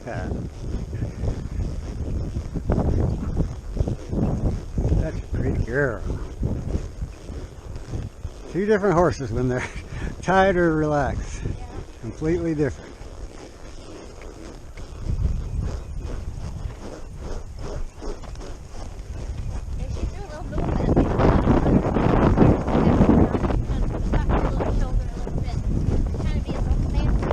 Yeah. That's a pretty girl. Two different horses when they're tied or relaxed. Yeah. Completely different. Yeah, she's doing a little bit. Tuck her little shoulder a little bit. Kind of be a little fancy.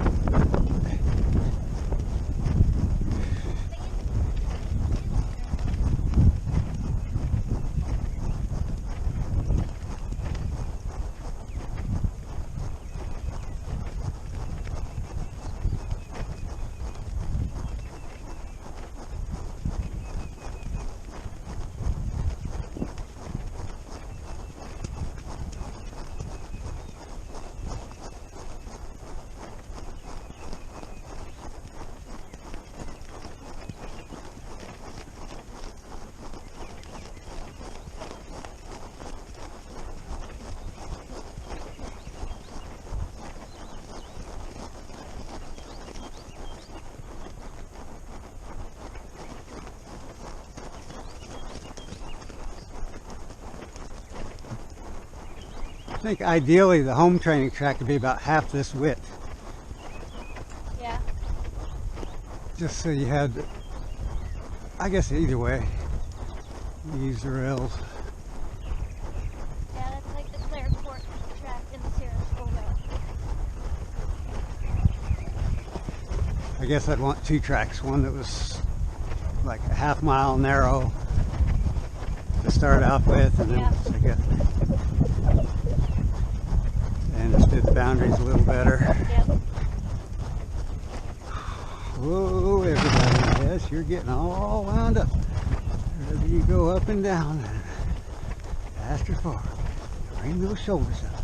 I think ideally the home training track would be about half this width. Yeah. Just so you had, I guess either way, you use the rails. Yeah, that's like the Clairport track in the Sarasota. I guess I'd want two tracks, one that was like a half-mile narrow to start out with, and then Yeah. I guess and just did the boundaries a little better. Yep. Whoa, everybody, yes, you're getting all wound up. Wherever you go up and down, fast or forward, bring those shoulders up.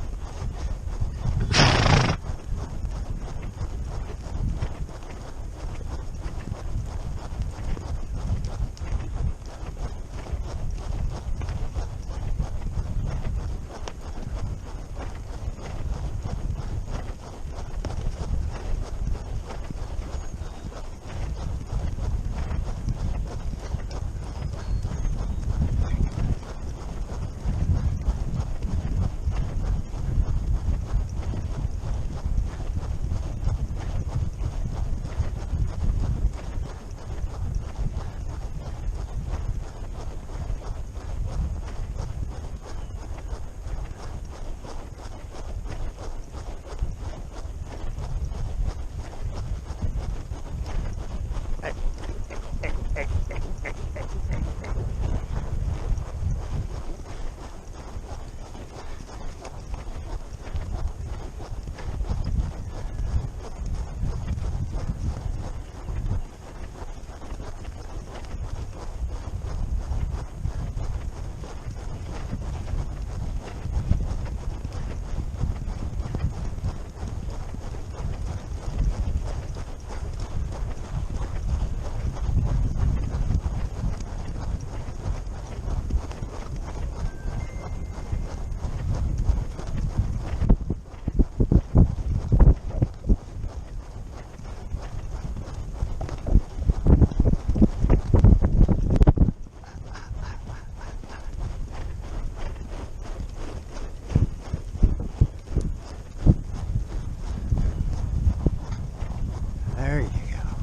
There you go.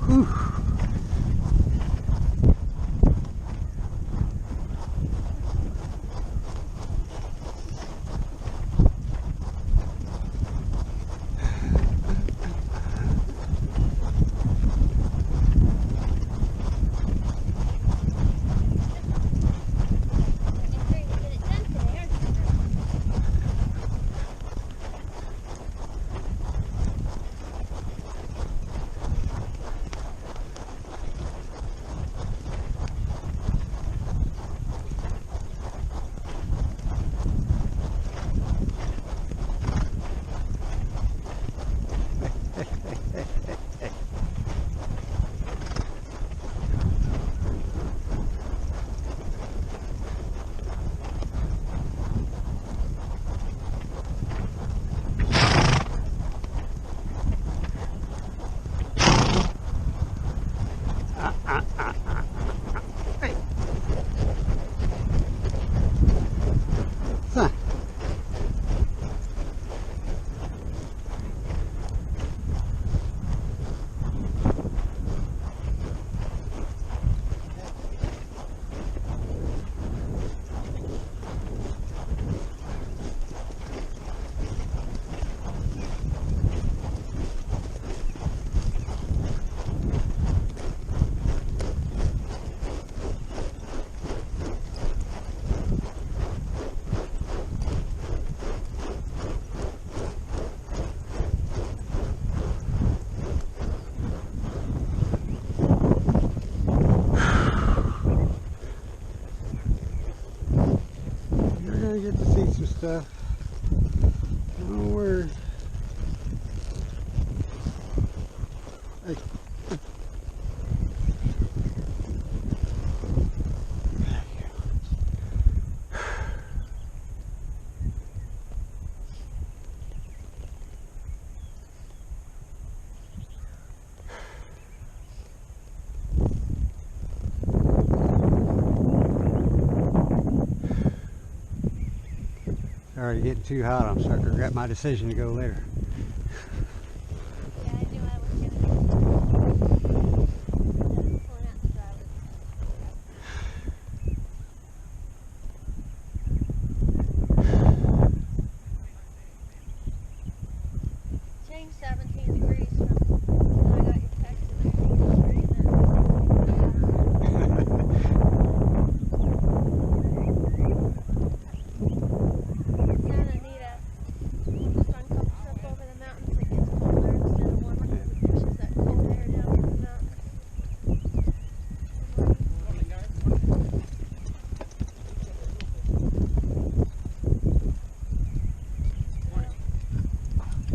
Whew. You're trying to get it done today, aren't you? you get to see some stuff. No worries. Hey. Already getting too hot. I'm starting to regret my decision to go later. Yeah, I knew I was gonna. Pulling out the driver's changed 17 degrees from when I got your text Santa Anita just run a couple trips over the mountains. It gets colder instead of warmer because it pushes that cold air down from the mountains.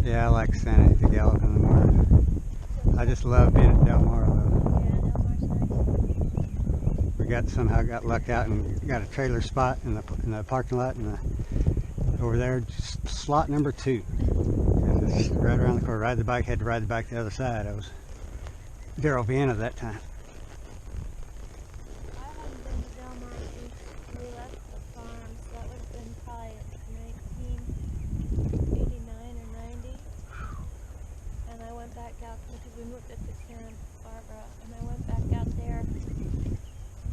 Yeah, I like Sonny to gallop in the morning. I just love being at Del Mar. Yeah, Delmar's nice. We somehow got lucked out and got a trailer spot in the parking lot, and over there, just slot number 2. And it's right around the corner. Had to ride the bike the other side. I was Daryl Vienna that time. I haven't been to Del Mar since we left the farms. That would have been probably 1989 or 90. And I went back out because we moved up to Santa Barbara. And I went back out there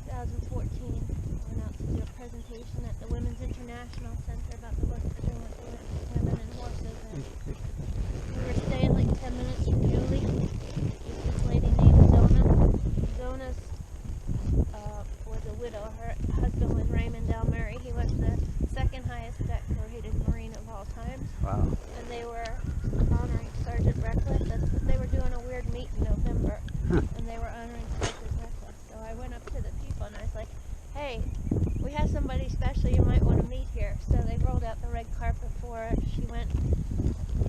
2014. I went out to do a presentation at the Women's International Center about the work they're doing with women and horses. And we were staying like 10 minutes from Julie. There's this lady named Zona. Zona's was a widow. Her husband was Raymond Del Murray. He was the second highest decorated Marine of all time. Wow. And they were honoring Sergeant Reckless. They were doing a weird meet in November. And they were honoring Sergeant Reckless. So I went up to the people and I was like, hey, we have somebody special you might want to meet here. So they rolled out the red carpet for her. She went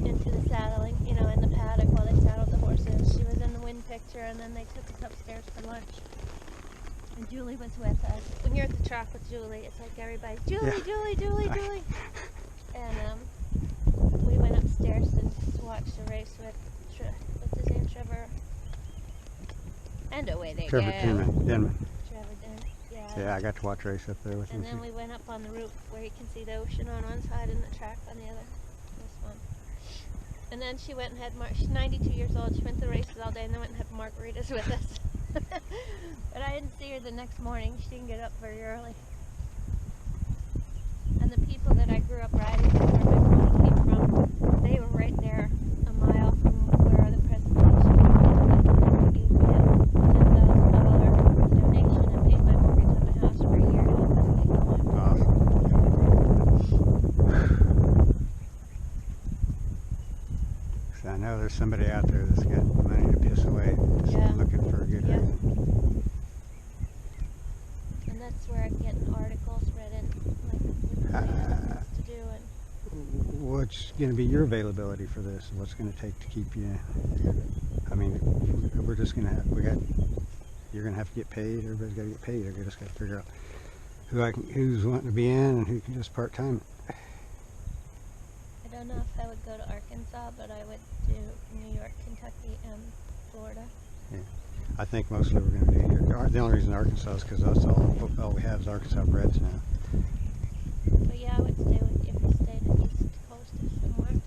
into the saddling, in the paddock while they saddled the horses. She was in the wind picture, and then they took us upstairs for lunch. And Julie was with us. When you're at the track with Julie, it's like everybody's, Julie, Yeah. Julie. And we went upstairs and watched a race with, what's his name, Trevor? And away they Trevor go. Denman. Trevor Denman, yeah. Yeah, I got to watch a race up there with him. And then we went up on the roof where you can see the ocean on one side and the track on the other. It was fun. And then she went and had, she's 92 years old, she went to the races all day and then went and had margaritas with us. But I didn't see her the next morning, she didn't get up very early. And the people that I grew up riding for, where my pony came from, they were right there, a mile from where the presentation was. They gave me a $10,000 donation and paid my mortgage on my house for a year to help us get going. Awesome. So I know there's somebody out there that's got money to piss away, just Yeah. looking for a good Yeah. reason. And that's where I'm getting articles written, like with things to do. And What's going to be your availability for this? What's going to take to keep you? I mean, we're just going to have, you're going to have to get paid. Everybody's got to get paid. I just got to figure out who's wanting to be in and who can just part-time it. I don't know if I would go to Arkansas, but I would do New York, Kentucky, and Florida. Yeah. I think mostly we're going to do here. The only reason Arkansas is because that's all we have is Arkansas breds now. But yeah, I would stay with, if we stayed in East Coast or somewhere.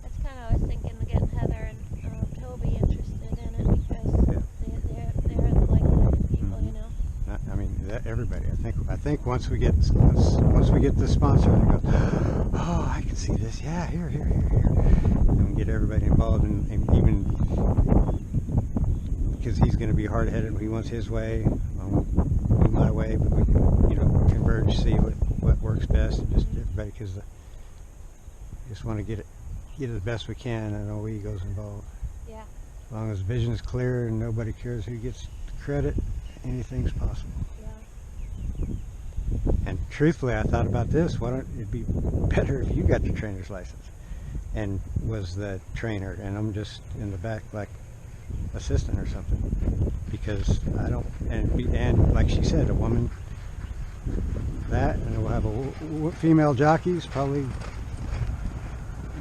That's kind of, I was thinking of getting Heather and Toby interested in it because they're the like-minded people, I mean, everybody. I think once we get the sponsor, they go, oh, I can see this. Yeah, here. And we get everybody involved, and even because he's going to be hard-headed, he wants his way, I'll do my way, but we can, converge, see what works best, and just everybody, because just want to get it the best we can, and no egos involved. Yeah. As long as vision is clear and nobody cares who gets the credit, anything's possible. Yeah. And truthfully, I thought about this. Why don't it'd be better if you got the trainer's license and was the trainer, and I'm just in the back like assistant or something, because I don't. And like she said, a woman that, and we'll have a female jockeys, probably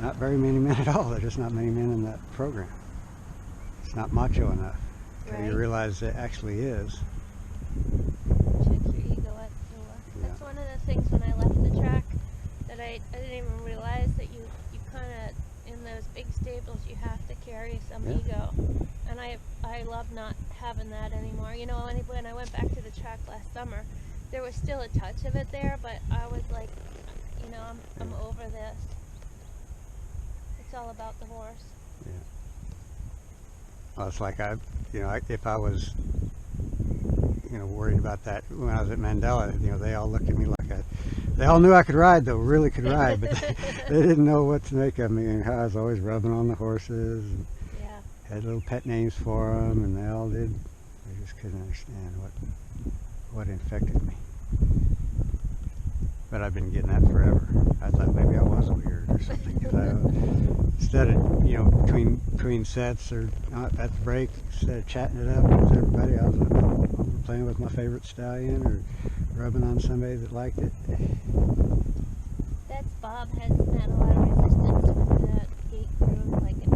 not very many men at all. There's just not many men in that program. It's not macho enough. Until you Right. realize it actually is. Check your ego at the door. That's one of the things when I left the track that I didn't even realize that you kind of, in those big stables, you have to carry some Yeah. ego. And I love not having that anymore. You know, when I went back to the track last summer, there was still a touch of it there, but I was like, you know, I'm over this. It's all about the horse. Yeah. Well, it's like if I was, worried about that when I was at Mandela, they all looked at me like they all knew I could ride, though, really could ride, but they didn't know what to make of me, and how I was always rubbing on the horses, and Yeah. had little pet names for them, and they all did. They just couldn't understand what infected me. But I've been getting that forever. I thought maybe I was weird or something, because instead of between sets or at the break, instead of chatting it up with everybody, I was playing with my favorite stallion or rubbing on somebody that liked it. That's Bob has had a lot of resistance with the gate crew, like in